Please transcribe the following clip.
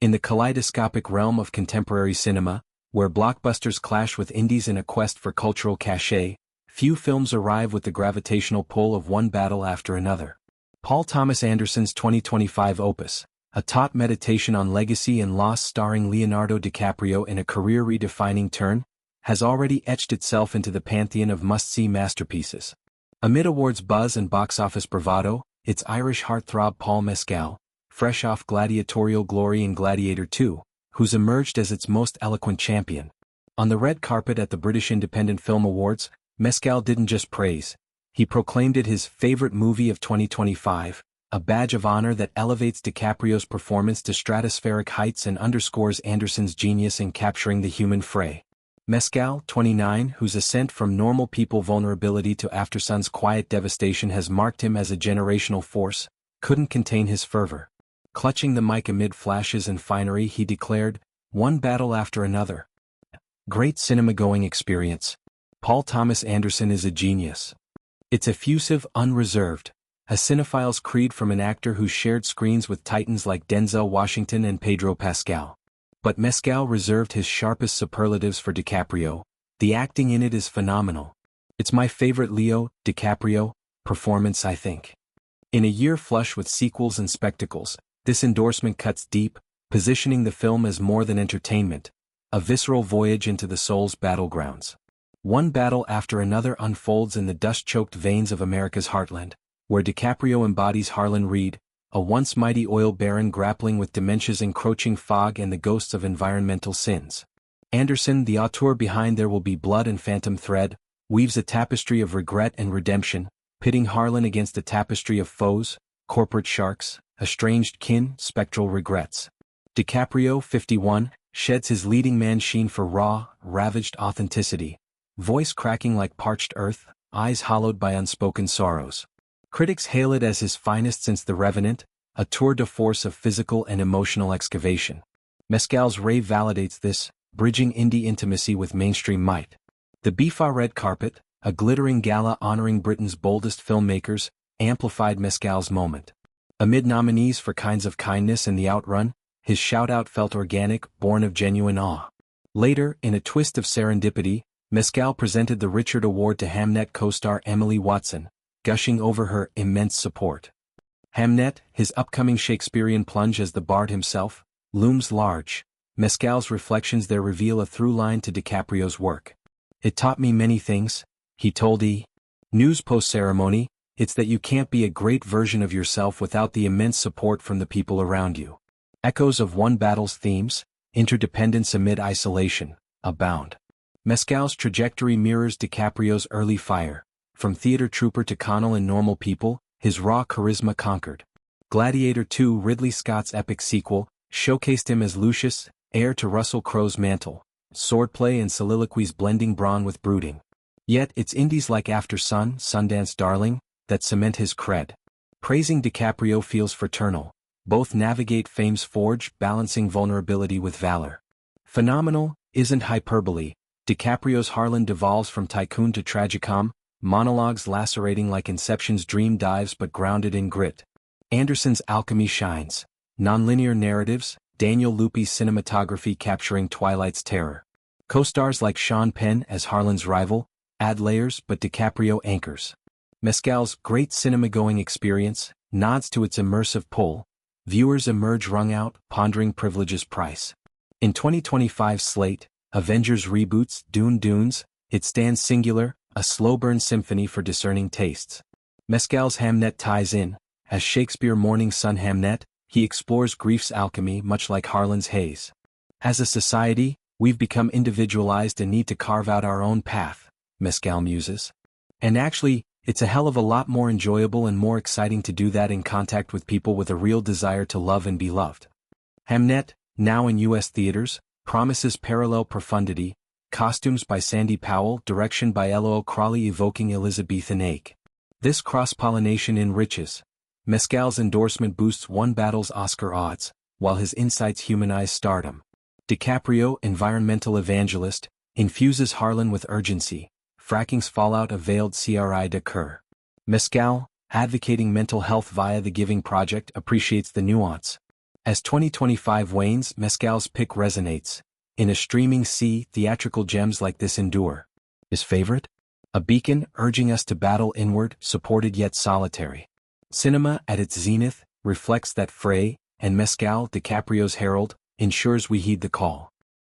In the kaleidoscopic realm of contemporary cinema, where blockbusters clash with indies in a quest for cultural cachet, few films arrive with the gravitational pull of one battle after another. Paul Thomas Anderson's 2025 opus, a taut meditation on legacy and loss starring Leonardo DiCaprio in a career-redefining turn, has already etched itself into the pantheon of must-see masterpieces. Amid awards buzz and box office bravado, its Irish heartthrob Paul Mescal, fresh off gladiatorial glory in Gladiator II, who's emerged as its most eloquent champion. On the red carpet at the British Independent Film Awards, Mescal didn't just praise, he proclaimed it his favorite movie of 2025, a badge of honor that elevates DiCaprio's performance to stratospheric heights and underscores Anderson's genius in capturing the human fray. Mescal, 29, whose ascent from normal people vulnerability to Aftersun's quiet devastation has marked him as a generational force, couldn't contain his fervor. Clutching the mic amid flashes and finery, he declared, "One battle after another. Great cinema-going experience. Paul Thomas Anderson is a genius. It's effusive, unreserved, a cinephile's creed from an actor who shared screens with titans like Denzel Washington and Pedro Pascal." But Mescal reserved his sharpest superlatives for DiCaprio. "The acting in it is phenomenal. It's my favorite Leo DiCaprio performance, I think." In a year flush with sequels and spectacles, this endorsement cuts deep, positioning the film as more than entertainment, a visceral voyage into the soul's battlegrounds. One battle after another unfolds in the dust-choked veins of America's heartland, where DiCaprio embodies Harlan Reed, a once mighty oil baron grappling with dementia's encroaching fog and the ghosts of environmental sins. Anderson, the auteur behind There Will Be Blood and Phantom Thread, weaves a tapestry of regret and redemption, pitting Harlan against a tapestry of foes, corporate sharks, estranged kin, spectral regrets. DiCaprio, 51, sheds his leading man sheen for raw, ravaged authenticity, voice cracking like parched earth, eyes hollowed by unspoken sorrows. Critics hail it as his finest since The Revenant, a tour de force of physical and emotional excavation. Mescal's rave validates this, bridging indie intimacy with mainstream might. The BIFA red carpet, a glittering gala honoring Britain's boldest filmmakers, amplified Mescal's moment. Amid nominees for Kinds of Kindness and The Outrun, his shoutout felt organic, born of genuine awe. Later, in a twist of serendipity, Mescal presented the Richard Award to Hamnet co-star Emily Watson, gushing over her immense support. Hamnet, his upcoming Shakespearean plunge as the bard himself, looms large. Mescal's reflections there reveal a through line to DiCaprio's work. "It taught me many things," he told E! News post-ceremony, "it's that you can't be a great version of yourself without the immense support from the people around you." Echoes of One Battle's themes, interdependence amid isolation, abound. Mescal's trajectory mirrors DiCaprio's early fire. From theater trooper to Connell in Normal People, his raw charisma conquered. Gladiator II, Ridley Scott's epic sequel, showcased him as Lucius, heir to Russell Crowe's mantle, swordplay and soliloquies blending brawn with brooding. Yet it's indies like After Sun, Sundance Darling, that cement his cred. Praising DiCaprio feels fraternal. Both navigate fame's forge, balancing vulnerability with valor. Phenomenal isn't hyperbole. DiCaprio's Harlan devolves from tycoon to tragicom, monologues lacerating like Inception's dream dives but grounded in grit. Anderson's alchemy shines. Nonlinear narratives, Daniel Lupe's cinematography capturing Twilight's terror. Co-stars like Sean Penn as Harlan's rival, add layers but DiCaprio anchors. Mescal's great cinema-going experience nods to its immersive pull. Viewers emerge wrung out, pondering privilege's price. In 2025's slate, Avengers reboots, Dunes, it stands singular, a slow-burn symphony for discerning tastes. Mescal's Hamnet ties in. As Shakespeare Morning Sun Hamnet, he explores grief's alchemy much like Harlan's haze. As a society, we've become individualized and need to carve out our own path, Mescal muses. And actually, it's a hell of a lot more enjoyable and more exciting to do that in contact with people with a real desire to love and be loved. Hamnet, now in U.S. theaters, promises parallel profundity, costumes by Sandy Powell, direction by Elo Crawley evoking Elizabethan ache. This cross-pollination enriches. Mescal's endorsement boosts One Battle's Oscar odds, while his insights humanize stardom. DiCaprio, environmental evangelist, infuses Harlan with urgency. Fracking's fallout a veiled cri de cœur. Mescal, advocating mental health via The Giving Project, appreciates the nuance. As 2025 wanes, Mescal's pick resonates. In a streaming sea, theatrical gems like this endure. His favorite? A beacon urging us to battle inward, supported yet solitary. Cinema, at its zenith, reflects that fray, and Mescal, DiCaprio's herald, ensures we heed the call.